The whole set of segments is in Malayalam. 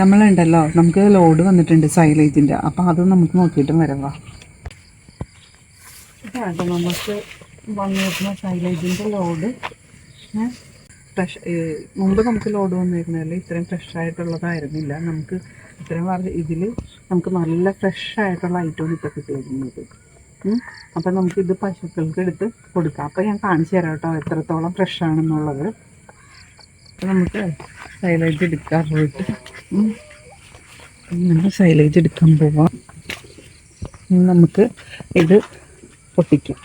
നമ്മളുണ്ടല്ലോ, നമുക്ക് ലോഡ് വന്നിട്ടുണ്ട് സൈലേജിൻ്റെ. അപ്പോൾ അത് നമുക്ക് നോക്കിയിട്ടും വരാം. ഇതാട്ടോ നമുക്ക് വന്നിരുന്ന സൈലേജിൻ്റെ ലോഡ്. ഫ്രഷ് മുമ്പ് നമുക്ക് ലോഡ് വന്നിരുന്നതിൽ ഇത്രയും ഫ്രഷായിട്ടുള്ളതായിരുന്നില്ല. നമുക്ക് ഇത്രയും ഇതിൽ നമുക്ക് നല്ല ഫ്രഷായിട്ടുള്ള ഐറ്റമാണ് ഇപ്പോൾ കിട്ടിയിരിക്കുന്നത്. അപ്പം നമുക്കിത് പശുക്കൾക്ക് എടുത്ത് കൊടുക്കാം. അപ്പോൾ ഞാൻ കാണിച്ചു തരാം കേട്ടോ എത്രത്തോളം ഫ്രഷാണെന്നുള്ളത്. അപ്പോൾ നമുക്ക് സൈലേജ് എടുക്കാൻ പോയിട്ട് നമ്മൾ സൈലേജ് എടുക്കാൻ പോവാം. നമുക്ക് ഇത് പൊട്ടിക്കാം.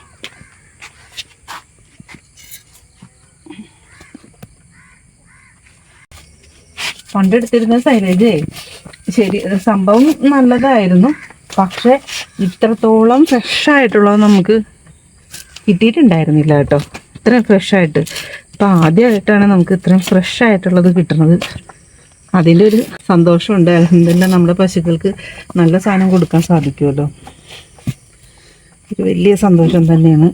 പണ്ടെടുത്തിരുന്ന സൈലേജേ ശരി സംഭവം നല്ലതായിരുന്നു, പക്ഷെ ഇത്രത്തോളം ഫ്രഷായിട്ടുള്ളത് നമുക്ക് കിട്ടിയിട്ടുണ്ടായിരുന്നില്ല കേട്ടോ. ഇത്രയും ഫ്രഷായിട്ട് ഇപ്പം ആദ്യമായിട്ടാണ് നമുക്ക് ഇത്രയും ഫ്രഷായിട്ടുള്ളത് കിട്ടുന്നത്. അതിൻ്റെ ഒരു സന്തോഷമുണ്ട്. അൽഹംദുലില്ലാ നമ്മുടെ പശുക്കൾക്ക് നല്ല സാധനം കൊടുക്കാൻ സാധിക്കുമല്ലോ. ഒരു വലിയ സന്തോഷം തന്നെയാണ്.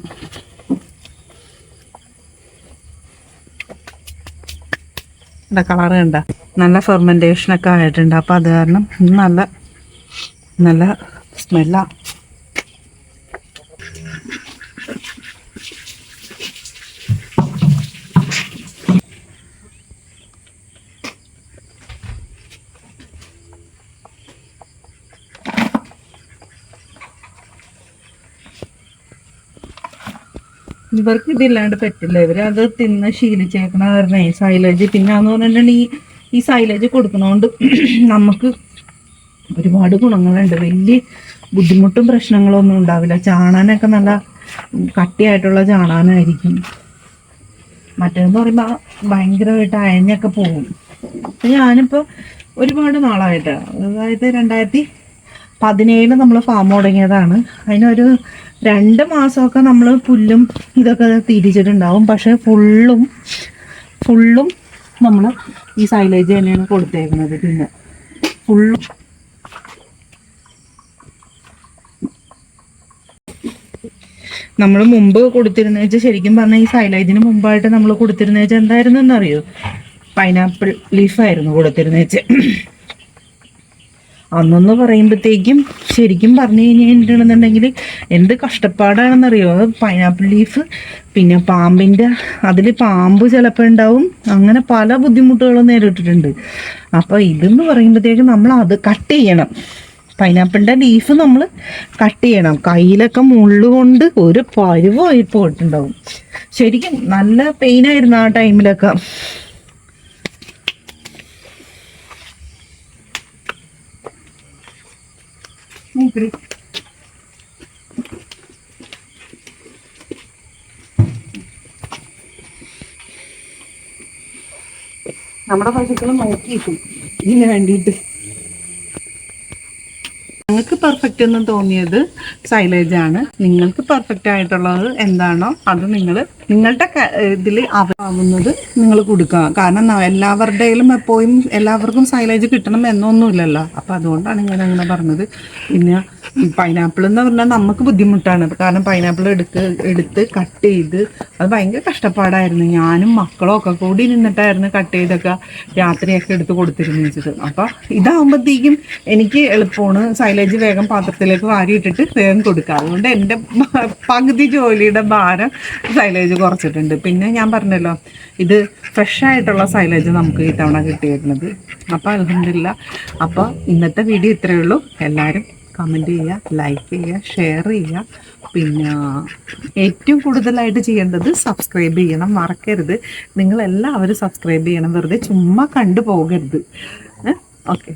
കളറ് കണ്ട നല്ല ഫെർമെൻറ്റേഷനൊക്കെ ആയിട്ടുണ്ട്. അപ്പോൾ അത് കാരണം നല്ല നല്ല സ്മെല്ലാണ്. ഇവർക്ക് ഇതില്ലാണ്ട് പറ്റില്ല. ഇവരത് തിന്ന് ശീലിച്ചേക്കണ കാരണേ സൈലേജ്. പിന്നെ എന്ന് പറഞ്ഞിട്ടുണ്ടെങ്കിൽ ഈ സൈലേജ് കൊടുക്കണോണ്ട് നമുക്ക് ഒരുപാട് ഗുണങ്ങളുണ്ട്. വലിയ ബുദ്ധിമുട്ടും പ്രശ്നങ്ങളൊന്നും ഉണ്ടാവില്ല. ചാണാനൊക്കെ നല്ല കട്ടിയായിട്ടുള്ള ചാണാനായിരിക്കും. മറ്റേന്ന് പറയുമ്പോൾ ഭയങ്കരമായിട്ട് അയഞ്ഞൊക്കെ പോകും. അപ്പം ഞാനിപ്പോൾ ഒരുപാട് നാളായിട്ട്, അതായത് 2017 നമ്മൾ ഫാം തുടങ്ങിയതാണ്. അതിനൊരു 2 മാസമൊക്കെ നമ്മൾ പുല്ലും ഇതൊക്കെ തിരിച്ചിട്ടുണ്ടാവും. പക്ഷെ ഫുള്ളും നമ്മൾ ഈ സൈലേജ് തന്നെയാണ് കൊടുത്തേക്കുന്നത്. പിന്നെ ഫുള്ളും നമ്മൾ മുമ്പ് കൊടുത്തിരുന്ന വെച്ചാൽ, ശരിക്കും പറഞ്ഞാൽ ഈ സൈലേജിന് മുമ്പായിട്ട് നമ്മൾ കൊടുത്തിരുന്ന വെച്ചാൽ എന്തായിരുന്നു എന്നറിയോ? പൈനാപ്പിൾ ലീഫായിരുന്നു കൊടുത്തിരുന്ന വെച്ചാൽ. അന്നൊന്ന് പറയുമ്പോഴത്തേക്കും ശരിക്കും പറഞ്ഞു കഴിഞ്ഞിട്ടുണ്ടെന്നുണ്ടെങ്കിൽ എന്ത് കഷ്ടപ്പാടാണെന്നറിയോ? പൈനാപ്പിൾ ലീഫ്, പിന്നെ അതിൽ പാമ്പ് ചിലപ്പോൾ ഉണ്ടാവും. അങ്ങനെ പല ബുദ്ധിമുട്ടുകളും നേരിട്ടിട്ടുണ്ട്. അപ്പോൾ ഇതെന്ന് പറയുമ്പോഴത്തേക്കും നമ്മൾ അത് കട്ട് ചെയ്യണം. പൈനാപ്പിളിൻ്റെ ലീഫ് നമ്മൾ കട്ട് ചെയ്യണം. കയ്യിലൊക്കെ മുള്ളുകൊണ്ട് ഒരു പരുവായി പോയിട്ടുണ്ടാവും. ശരിക്കും നല്ല പെയിനായിരുന്നു ആ ടൈമിലൊക്കെ. നമ്മുടെ പശുക്കൾ നോക്കിയിട്ടു ഇതിന് വേണ്ടിയിട്ട്. ഞങ്ങൾക്ക് പെർഫെക്റ്റ് എന്ന് തോന്നിയത് സൈലേജാണ്. നിങ്ങൾക്ക് പെർഫെക്റ്റ് ആയിട്ടുള്ളത് എന്താണോ അത് നിങ്ങളുടെ ഇതിൽ ആവുന്നത് നിങ്ങൾ കൊടുക്കുക. കാരണം എല്ലാവരുടെയും എപ്പോഴും എല്ലാവർക്കും സൈലേജ് കിട്ടണം എന്നൊന്നുമില്ലല്ലോ. അപ്പം അതുകൊണ്ടാണ് ഞാൻ അങ്ങനെ പറഞ്ഞത്. പിന്നെ പൈനാപ്പിൾ എന്ന് പറഞ്ഞാൽ നമുക്ക് ബുദ്ധിമുട്ടാണ്. കാരണം പൈനാപ്പിൾ എടുത്ത് കട്ട് ചെയ്ത് അത് ഭയങ്കര കഷ്ടപ്പാടായിരുന്നു. ഞാനും മക്കളും ഒക്കെ കൂടി നിന്നിട്ടായിരുന്നു കട്ട് ചെയ്തൊക്കെ രാത്രിയൊക്കെ എടുത്ത് കൊടുത്തിരുന്നത്. അപ്പം ഇതാകുമ്പോഴത്തേക്കും എനിക്ക് എളുപ്പമാണ്. സൈലേജ് വേഗം പാത്രത്തിലേക്ക് വാരിയിട്ടിട്ട് വേഗം കൊടുക്കുക. അതുകൊണ്ട് എൻ്റെ പകുതി ജോലിയുടെ ഭാരം സൈലേജ് കുറച്ചിട്ടുണ്ട്. പിന്നെ ഞാൻ പറഞ്ഞല്ലോ, ഇത് ഫ്രഷായിട്ടുള്ള സൈലേജ് നമുക്ക് ഇത്തവണ കിട്ടിയിരുന്നത്. അപ്പോൾ അൽഹംദുലില്ലാ. അപ്പോൾ ഇന്നത്തെ വീഡിയോ ഇത്രയേ ഉള്ളൂ. എല്ലാവരും കമൻറ്റ് ചെയ്യുക, ലൈക്ക് ചെയ്യുക, ഷെയർ ചെയ്യുക. പിന്നെ ഏറ്റവും കൂടുതലായിട്ട് ചെയ്യേണ്ടത് സബ്സ്ക്രൈബ് ചെയ്യണം, മറക്കരുത്. നിങ്ങളെല്ലാവരും സബ്സ്ക്രൈബ് ചെയ്യണം. വെറുതെ ചുമ്മാ കണ്ടു പോകരുത്. ഓക്കെ.